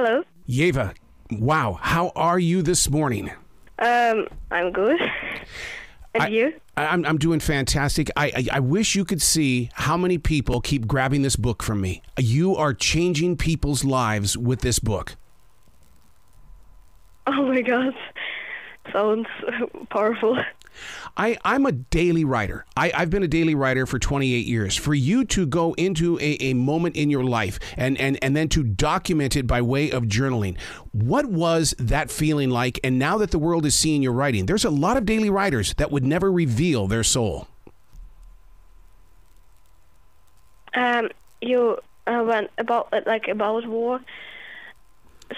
Hello. Yeva, wow, how are you this morning? I'm good. And you? I'm doing fantastic. I wish you could see how many people keep grabbing this book from me. You are changing people's lives with this book. Oh my God. Sounds powerful. I'm a daily writer. I've been a daily writer for 28 years. For you to go into a moment in your life and then to document it by way of journaling, what was that feeling like? And now that the world is seeing your writing, there's a lot of daily writers that would never reveal their soul. You went about war.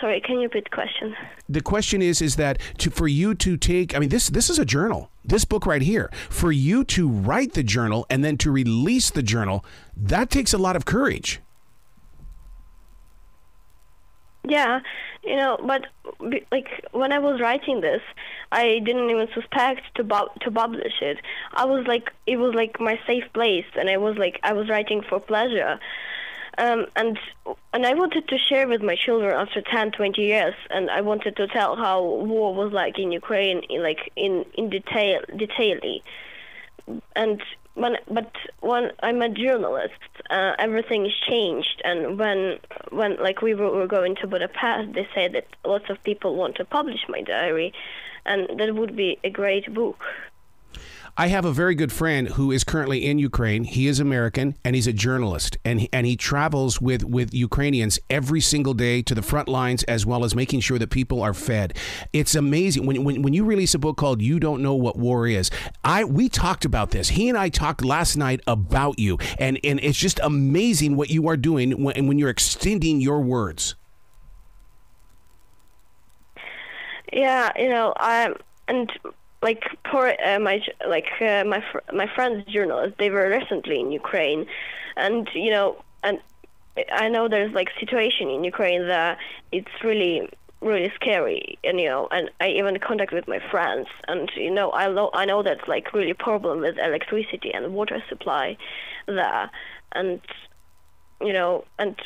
Sorry, can you repeat the question? The question is that for you to take, I mean, this is a journal. This book right here, for you to write the journal and then to release the journal, that takes a lot of courage. Yeah, but like when I was writing this, I didn't even suspect to publish it. It was like my safe place, and I was writing for pleasure. And I wanted to share with my children after 10, 20 years, and I wanted to tell how war was like in Ukraine, in detailedly. And but when I'm a journalist, everything is changed. And when like we were going to Budapest, they said that lots of people want to publish my diary, and that would be a great book. I have a very good friend who is currently in Ukraine. He is American, and he's a journalist, and he travels with Ukrainians every single day to the front lines, as well as making sure that people are fed. It's amazing when you release a book called "You Don't Know What War Is." We talked about this. He and I talked last night about you, and it's just amazing what you are doing when you're extending your words. Yeah, and. Like for my friends journalists, they were recently in Ukraine, and and I know there's like situation in Ukraine that it's really scary, and and I even contact with my friends, and I know that's like really problem with electricity and water supply there, and and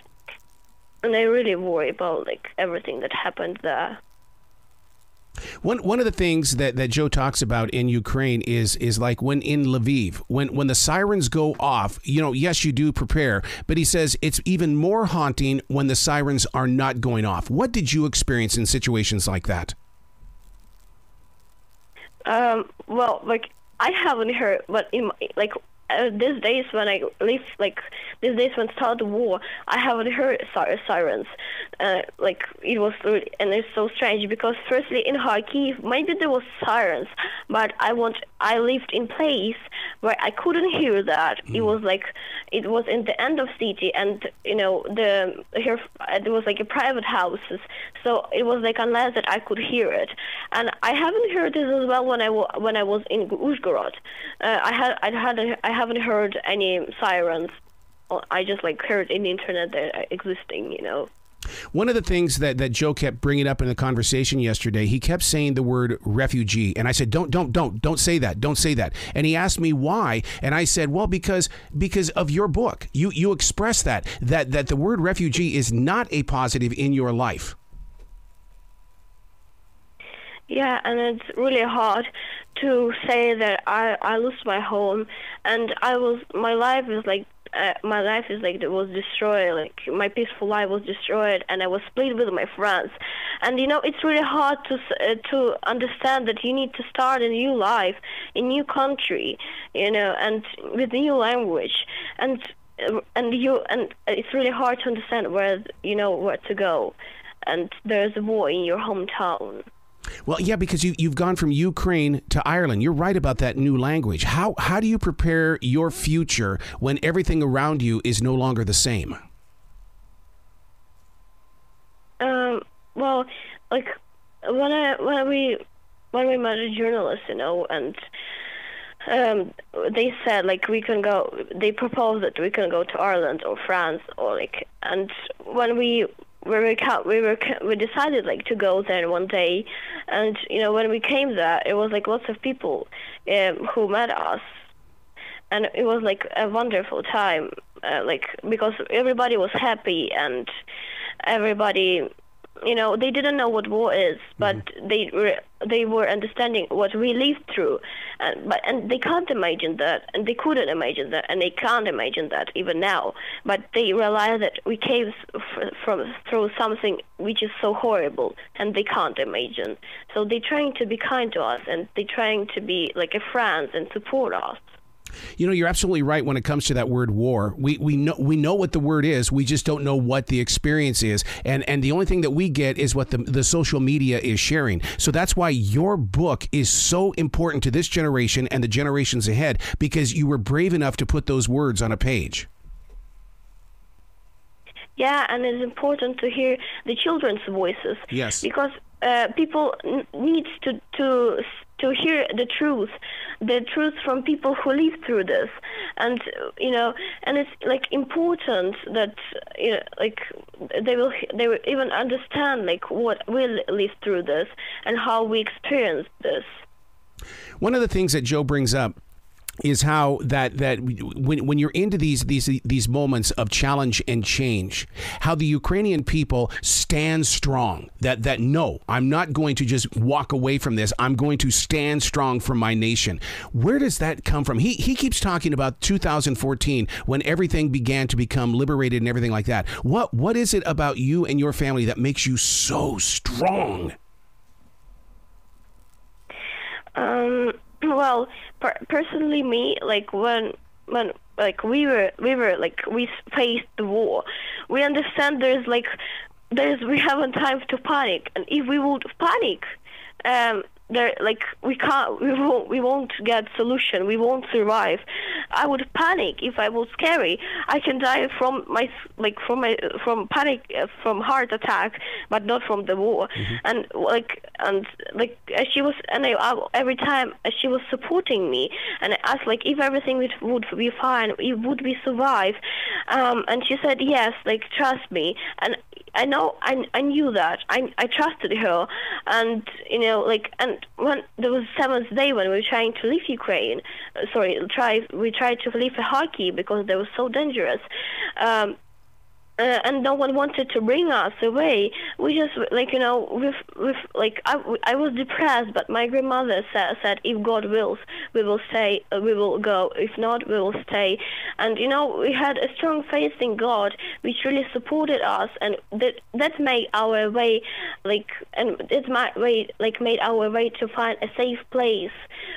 I really worry about like everything that happened there. One of the things that Joe talks about in Ukraine is like when in Lviv, when the sirens go off, yes, you do prepare, but he says it's even more haunting when the sirens are not going off. What did you experience in situations like that? Well, like I haven't heard, but these days when I live, these days when started the war, I haven't heard sirens. It was really, and it's so strange because firstly in Kharkiv maybe there was sirens, but I lived in place where I couldn't hear that. It was in the end of city, and there was like a private houses, so it was like unless that I could hear it. And I haven't heard this as well when I was in Uzhgorod. I haven't heard any sirens. I just heard in the internet they're existing, One of the things that Joe kept bringing up in the conversation yesterday, he kept saying the word refugee. And I said, don't say that. Don't say that. And he asked me why. And I said, well, because of your book. You express that the word refugee is not a positive in your life. Yeah, and it's really hard to say that I lost my home, and my life is like it was destroyed. Like my peaceful life was destroyed, and I was split with my friends. And it's really hard to understand that you need to start a new life, a new country, and with a new language, and it's really hard to understand where to go, and there's a war in your hometown. Well, yeah, because you've gone from Ukraine to Ireland. You're right about that new language. How do you prepare your future when everything around you is no longer the same? Well, like when we met a journalist, and they said we can go. They proposed that we can go to Ireland or France and when we decided to go there one day, and when we came there, it was lots of people who met us, and it was a wonderful time, because everybody was happy, and everybody they didn't know what war is, but they were understanding what we lived through, and they can't imagine that, and they couldn't imagine that, and they can't imagine that even now. But they realize that we came through something which is so horrible, and they can't imagine. So they're trying to be kind to us, and they're trying to be like a friends and support us. You're absolutely right when it comes to that word war. We know what the word is. We just don't know what the experience is. And the only thing that we get is what the social media is sharing. So that's why your book is so important to this generation and the generations ahead, because you were brave enough to put those words on a page. Yeah, and it's important to hear the children's voices. Yes. Because people need to hear the truth from people who live through this, and and it's like important that like they will even understand like what we live through this and how we experience this. One of the things that Joe brings up is how that when you're into these moments of challenge and change, how the Ukrainian people stand strong, that no, I'm not going to just walk away from this. I'm going to stand strong for my nation. Where does that come from? He keeps talking about 2014 when everything began to become liberated and everything like that. What is it about you and your family that makes you so strong? Well, personally, me, like when like we faced the war, we understand we haven't time to panic, and if we would panic, we won't get solution. We won't survive. I would panic if I was scary. I can die from panic, from heart attack, but not from the war. And she was, and every time she was supporting me, and I asked like if everything would be fine, it would be survive, and she said yes, like trust me, and I knew that. I trusted her, and and when there was 7th day when we were trying to leave Ukraine, we tried to leave Kharkiv because they were so dangerous. And no one wanted to bring us away. We just I was depressed, but my grandmother said if God wills, we will stay, we will go. If not, we will stay. And we had a strong faith in God, which really supported us, and that made our way made our way to find a safe place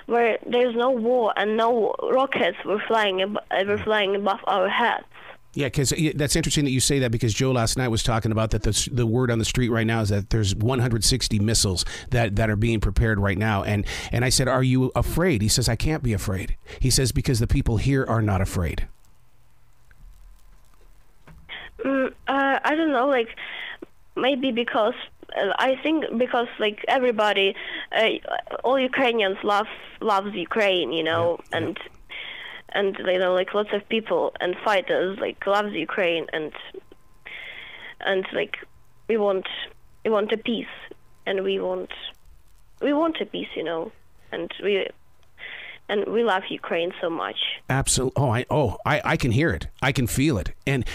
where there's no war and no rockets were flying above our heads. Yeah, because that's interesting that you say that, because Joe last night was talking about that the word on the street right now is that there's 160 missiles that are being prepared right now. And I said, are you afraid? He says, I can't be afraid. He says, because the people here are not afraid. I don't know, like maybe because I think because like everybody, all Ukrainians loves Ukraine, and like lots of people and fighters like loves Ukraine, and like we want a peace, and we want a peace, and we love Ukraine so much. Absolutely. I can hear it. I can feel it. And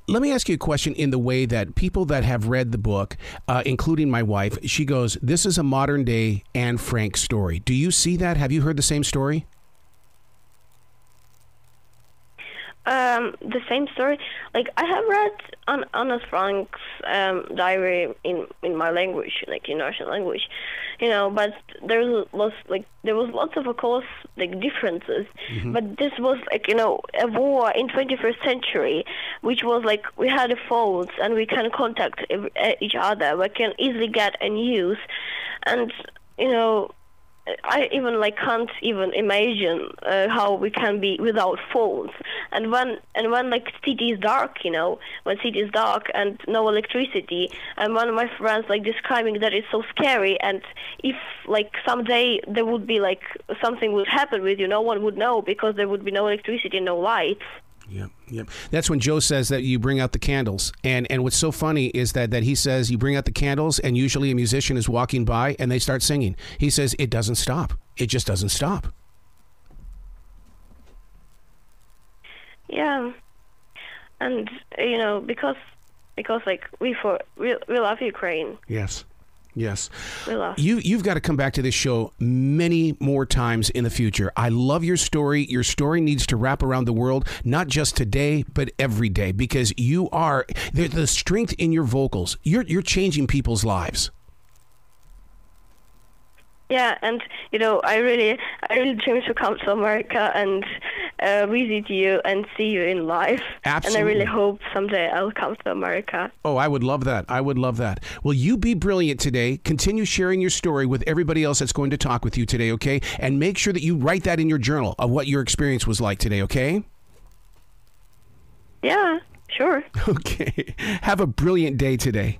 let me ask you a question in the way that people that have read the book, including my wife, she goes, this is a modern day Anne Frank story. Do you see that? Have you heard the same story? The same story. Like I have read Anne Frank's diary in my language, like in Russian language, but there was lots of, of course, like differences. But this was like a war in 21st century, which was like we had phones and we can contact each other. We can easily get a news, and I even can't even imagine how we can be without phones. And when like city is dark, when city is dark and no electricity, and one of my friends describing that it's so scary, and if someday there would be something would happen with you, no one would know because there would be no electricity, no lights. Yep. That's when Joe says that you bring out the candles. And what's so funny is that he says you bring out the candles, and usually a musician is walking by and they start singing. He says it doesn't stop. It just doesn't stop. Yeah. And, because because like we love Ukraine. Yes. Yes. We love. You've got to come back to this show many more times in the future. I love your story. Your story needs to wrap around the world, not just today, but every day, because you are the strength in your vocals. You're changing people's lives. Yeah, and I really dream to come to America and visit you and see you in life. Absolutely. And I really hope someday I'll come to America. Oh, I would love that. I would love that. Well, you be brilliant today. Continue sharing your story with everybody else that's going to talk with you today, okay? And make sure that you write that in your journal of what your experience was like today, okay? Yeah, sure. Okay. Have a brilliant day today.